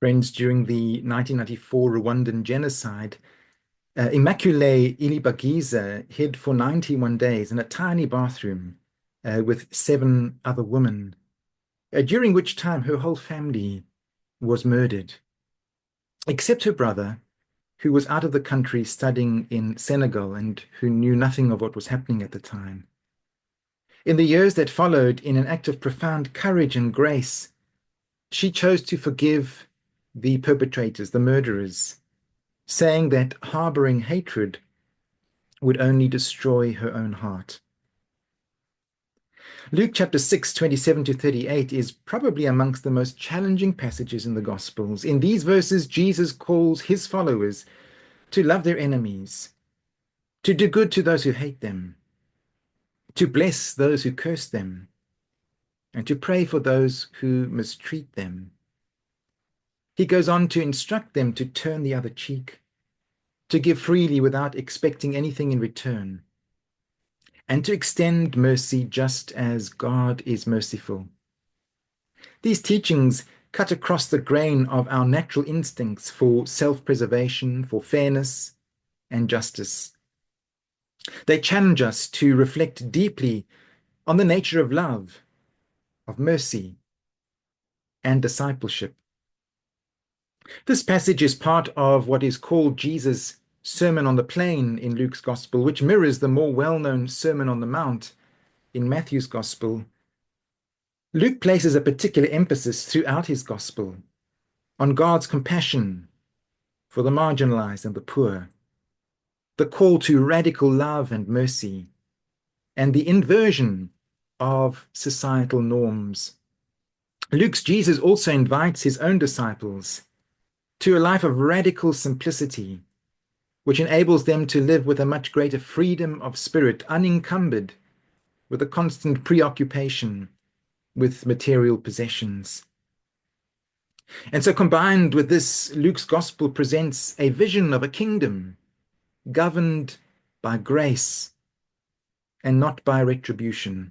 Friends, during the 1994 Rwandan genocide, Immaculée Ilibagiza hid for 91 days in a tiny bathroom with seven other women, during which time her whole family was murdered, except her brother, who was out of the country studying in Senegal and who knew nothing of what was happening at the time. In the years that followed, in an act of profound courage and grace, she chose to forgive the perpetrators, the murderers, saying that harboring hatred would only destroy her own heart. Luke chapter 6, 27 to 38 is probably amongst the most challenging passages in the Gospels. In these verses, Jesus calls his followers to love their enemies, to do good to those who hate them, to bless those who curse them, and to pray for those who mistreat them. He goes on to instruct them to turn the other cheek, to give freely without expecting anything in return, and to extend mercy just as God is merciful. These teachings cut across the grain of our natural instincts for self-preservation, for fairness and justice. They challenge us to reflect deeply on the nature of love, of mercy, and discipleship. This passage is part of what is called Jesus' Sermon on the Plain in Luke's Gospel, which mirrors the more well-known Sermon on the Mount in Matthew's Gospel. Luke places a particular emphasis throughout his Gospel on God's compassion for the marginalized and the poor, the call to radical love and mercy, and the inversion of societal norms. Luke's Jesus also invites his own disciples to a life of radical simplicity, which enables them to live with a much greater freedom of spirit, unencumbered with a constant preoccupation with material possessions. And so combined with this, Luke's gospel presents a vision of a kingdom governed by grace and not by retribution.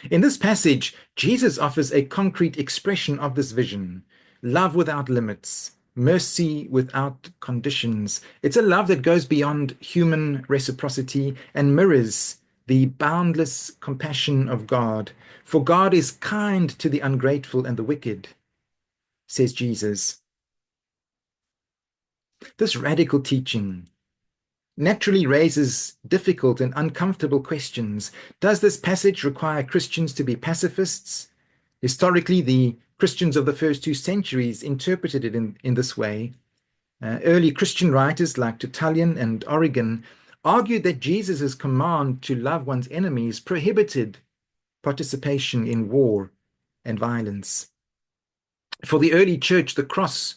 In this passage, Jesus offers a concrete expression of this vision: love without limits, mercy without conditions. It's a love that goes beyond human reciprocity and mirrors the boundless compassion of God. For God is kind to the ungrateful and the wicked, says Jesus. This radical teaching naturally raises difficult and uncomfortable questions. Does this passage require Christians to be pacifists? Historically, the Christians of the first 2 centuries interpreted it in this way. Early Christian writers like Tertullian and Origen argued that Jesus' command to love one's enemies prohibited participation in war and violence. For the early church, the cross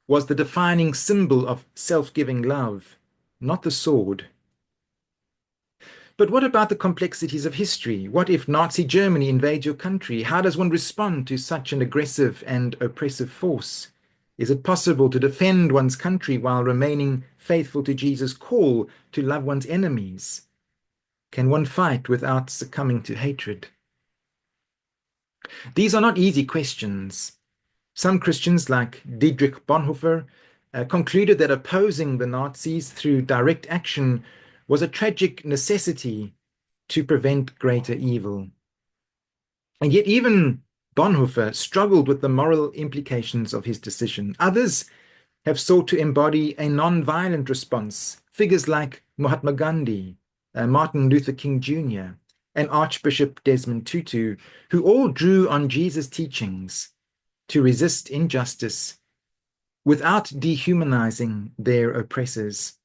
was the defining symbol of self-giving love, not the sword. But what about the complexities of history? What if Nazi Germany invades your country? How does one respond to such an aggressive and oppressive force? Is it possible to defend one's country while remaining faithful to Jesus' call to love one's enemies? Can one fight without succumbing to hatred? These are not easy questions. Some Christians, like Dietrich Bonhoeffer, concluded that opposing the Nazis through direct action was a tragic necessity to prevent greater evil. And yet even Bonhoeffer struggled with the moral implications of his decision. Others have sought to embody a non-violent response. Figures like Mahatma Gandhi, Martin Luther King Jr., and Archbishop Desmond Tutu, who all drew on Jesus' teachings to resist injustice without dehumanizing their oppressors.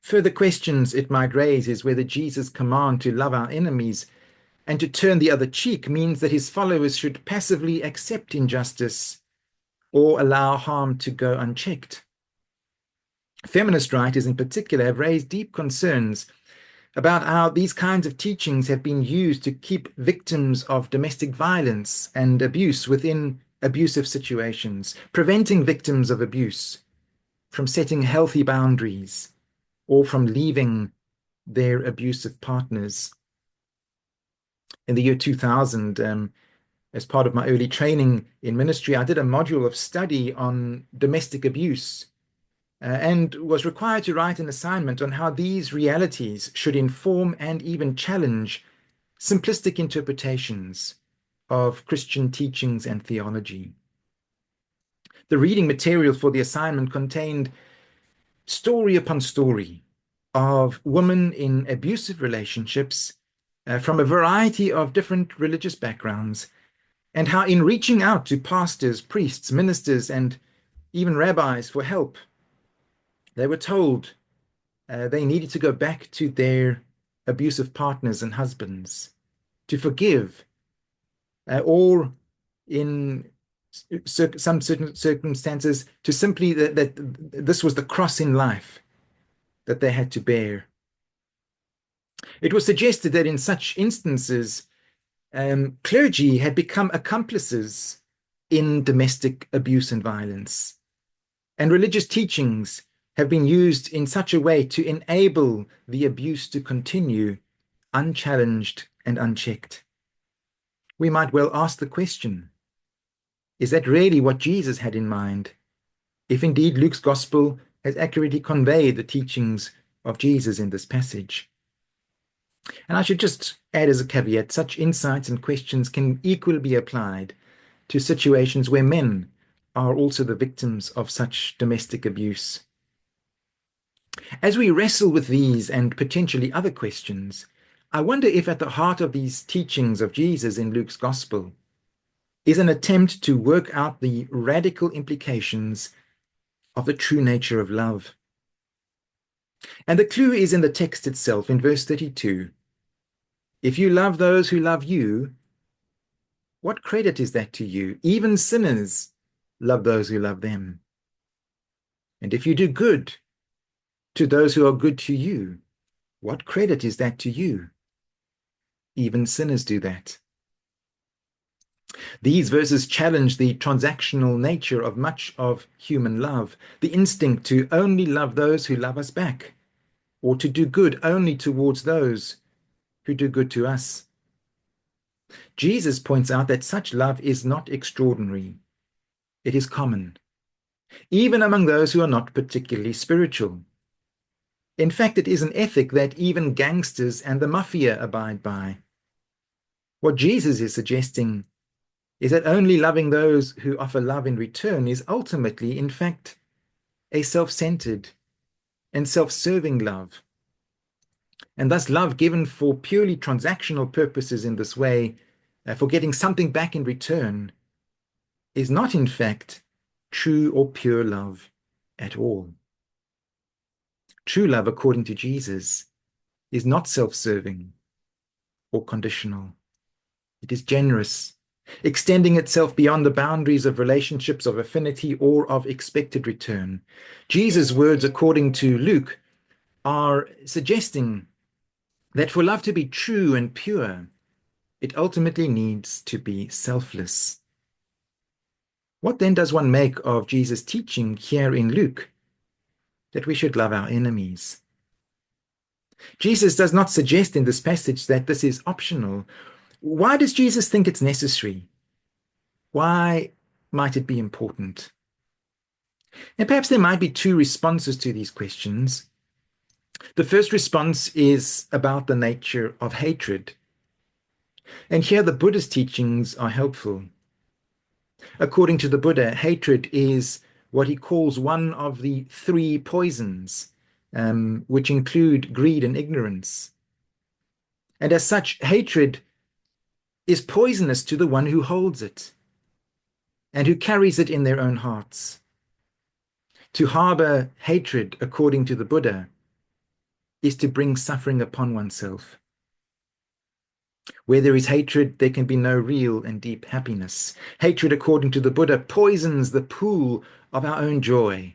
Further questions it might raise is whether Jesus' command to love our enemies and to turn the other cheek means that his followers should passively accept injustice or allow harm to go unchecked. Feminist writers in particular have raised deep concerns about how these kinds of teachings have been used to keep victims of domestic violence and abuse within abusive situations, preventing victims of abuse from setting healthy boundaries or from leaving their abusive partners. In the year 2000, as part of my early training in ministry, I did a module of study on domestic abuse and was required to write an assignment on how these realities should inform and even challenge simplistic interpretations of Christian teachings and theology. The reading material for the assignment contained story upon story of women in abusive relationships from a variety of different religious backgrounds, and how in reaching out to pastors, priests, ministers, and even rabbis for help, they were told they needed to go back to their abusive partners and husbands, to forgive, or in some certain circumstances, to simply that this was the cross in life that they had to bear. It was suggested that in such instances, clergy had become accomplices in domestic abuse and violence, and religious teachings have been used in such a way to enable the abuse to continue unchallenged and unchecked. We might well ask the question, is that really what Jesus had in mind, if indeed Luke's gospel has accurately conveyed the teachings of Jesus in this passage? And I should just add as a caveat, such insights and questions can equally be applied to situations where men are also the victims of such domestic abuse. As we wrestle with these and potentially other questions, I wonder if at the heart of these teachings of Jesus in Luke's gospel is an attempt to work out the radical implications of the true nature of love. And the clue is in the text itself, in verse 32. If you love those who love you, what credit is that to you? Even sinners love those who love them. And if you do good to those who are good to you, what credit is that to you? Even sinners do that. These verses challenge the transactional nature of much of human love, the instinct to only love those who love us back, or to do good only towards those who do good to us. Jesus points out that such love is not extraordinary. It is common, even among those who are not particularly spiritual. In fact, it is an ethic that even gangsters and the mafia abide by. What Jesus is suggesting is that only loving those who offer love in return is ultimately, in fact, a self-centered and self-serving love. And thus love given for purely transactional purposes in this way, for getting something back in return, is not in fact true or pure love at all. True love, according to Jesus, is not self-serving or conditional. It is generous, extending itself beyond the boundaries of relationships of affinity or of expected return. Jesus' words, according to Luke, are suggesting that for love to be true and pure, it ultimately needs to be selfless. What then does one make of Jesus' teaching here in Luke that we should love our enemies? Jesus does not suggest in this passage that this is optional. Why does Jesus think it's necessary? Why might it be important? And perhaps there might be two responses to these questions. The first response is about the nature of hatred. And here the Buddha's teachings are helpful. According to the Buddha, hatred is what he calls one of the three poisons, which include greed and ignorance. And as such, hatred is poisonous to the one who holds it and who carries it in their own hearts. To harbor hatred, according to the Buddha, is to bring suffering upon oneself. Where there is hatred, there can be no real and deep happiness. Hatred, according to the Buddha, poisons the pool of our own joy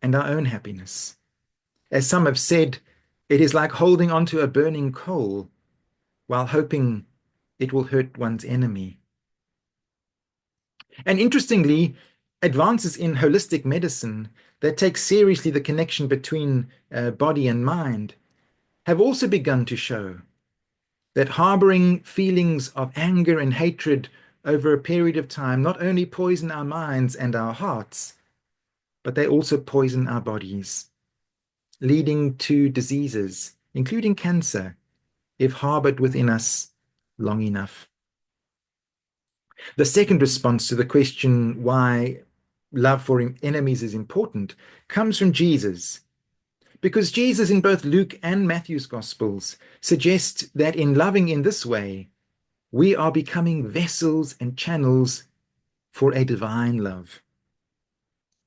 and our own happiness. As some have said, it is like holding onto a burning coal while hoping it will hurt one's enemy. And interestingly, advances in holistic medicine that take seriously the connection between body and mind have also begun to show that harboring feelings of anger and hatred over a period of time not only poison our minds and our hearts, but they also poison our bodies, leading to diseases, including cancer, if harbored within us long enough. The second response to the question why love for enemies is important comes from Jesus, because Jesus in both Luke and Matthew's Gospels suggests that in loving in this way, we are becoming vessels and channels for a divine love.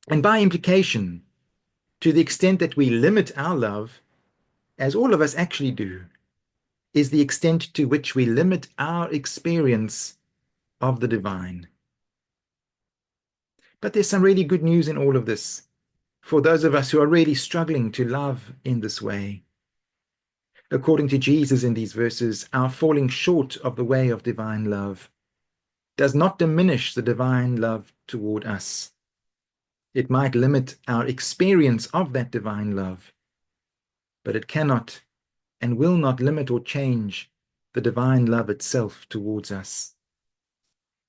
And by implication, to the extent that we limit our love, as all of us actually do, is the extent to which we limit our experience of the divine. But there's some really good news in all of this for those of us who are really struggling to love in this way. According to Jesus in these verses, our falling short of the way of divine love does not diminish the divine love toward us. It might limit our experience of that divine love, but it cannot and will not limit or change the divine love itself towards us.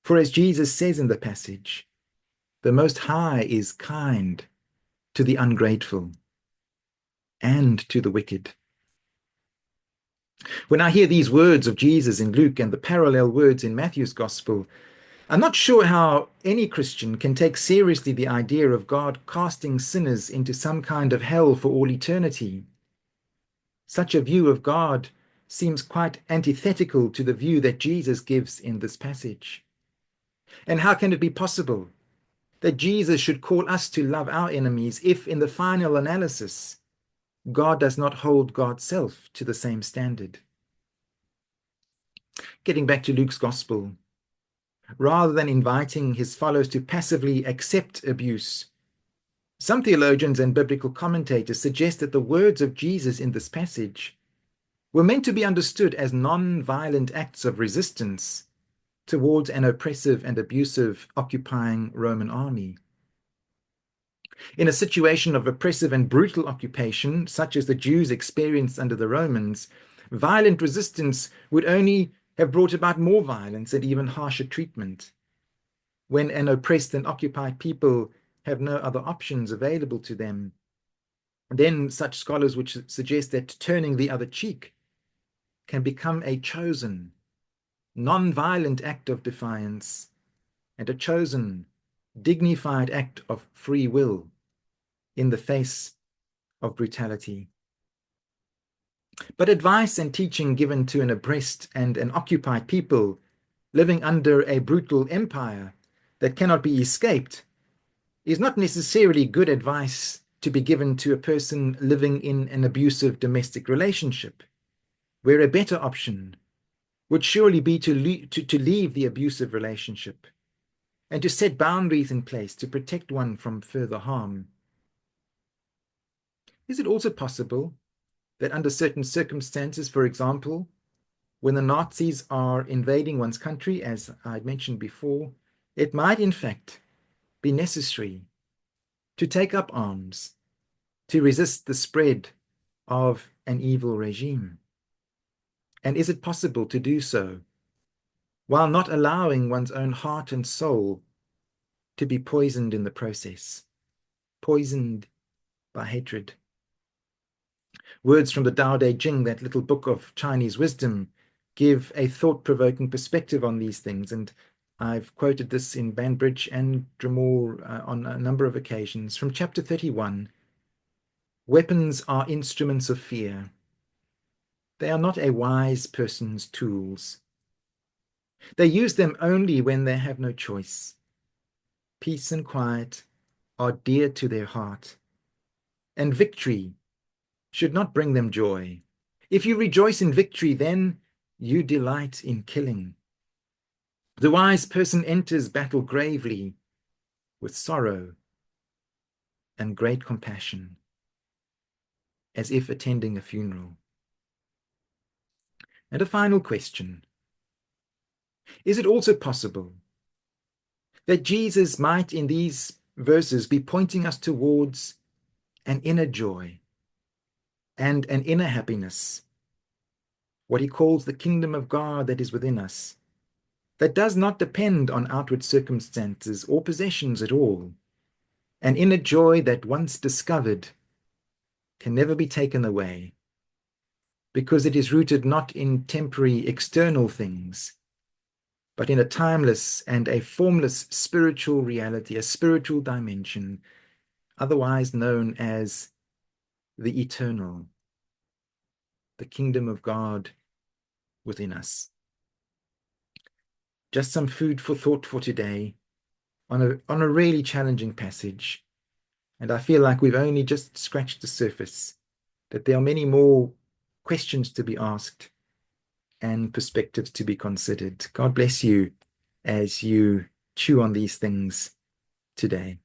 For as Jesus says in the passage, the Most High is kind to the ungrateful and to the wicked. When I hear these words of Jesus in Luke and the parallel words in Matthew's Gospel, I'm not sure how any Christian can take seriously the idea of God casting sinners into some kind of hell for all eternity. Such a view of God seems quite antithetical to the view that Jesus gives in this passage. And how can it be possible that Jesus should call us to love our enemies if, in the final analysis, God does not hold God's self to the same standard? Getting back to Luke's Gospel, rather than inviting his followers to passively accept abuse, some theologians and biblical commentators suggest that the words of Jesus in this passage were meant to be understood as non-violent acts of resistance towards an oppressive and abusive occupying Roman army. In a situation of oppressive and brutal occupation, such as the Jews experienced under the Romans, violent resistance would only have brought about more violence and even harsher treatment. When an oppressed and occupied people have no other options available to them, then such scholars would suggest that turning the other cheek can become a chosen, non-violent act of defiance and a chosen, dignified act of free will in the face of brutality. But advice and teaching given to an oppressed and an occupied people living under a brutal empire that cannot be escaped is not necessarily good advice to be given to a person living in an abusive domestic relationship, where a better option would surely be to leave the abusive relationship and to set boundaries in place to protect one from further harm. Is it also possible that under certain circumstances, for example, when the Nazis are invading one's country, as I mentioned before, it might in fact be necessary to take up arms to resist the spread of an evil regime? And is it possible to do so while not allowing one's own heart and soul to be poisoned in the process, poisoned by hatred? Words from the Tao Te Ching, that little book of Chinese wisdom, give a thought-provoking perspective on these things, and I've quoted this in Banbridge and Dromore on a number of occasions. From chapter 31, weapons are instruments of fear. They are not a wise person's tools. They use them only when they have no choice. Peace and quiet are dear to their heart, and victory should not bring them joy. If you rejoice in victory, then you delight in killing. The wise person enters battle gravely, with sorrow and great compassion, as if attending a funeral. And a final question. Is it also possible that Jesus might, in these verses, be pointing us towards an inner joy and an inner happiness, what he calls the kingdom of God that is within us, that does not depend on outward circumstances or possessions at all, an inner joy that once discovered can never be taken away, because it is rooted not in temporary external things, but in a timeless and a formless spiritual reality, a spiritual dimension, otherwise known as the eternal, the kingdom of God within us. Just some food for thought for today on a really challenging passage. And I feel like we've only just scratched the surface, that there are many more questions to be asked and perspectives to be considered. God bless you as you chew on these things today.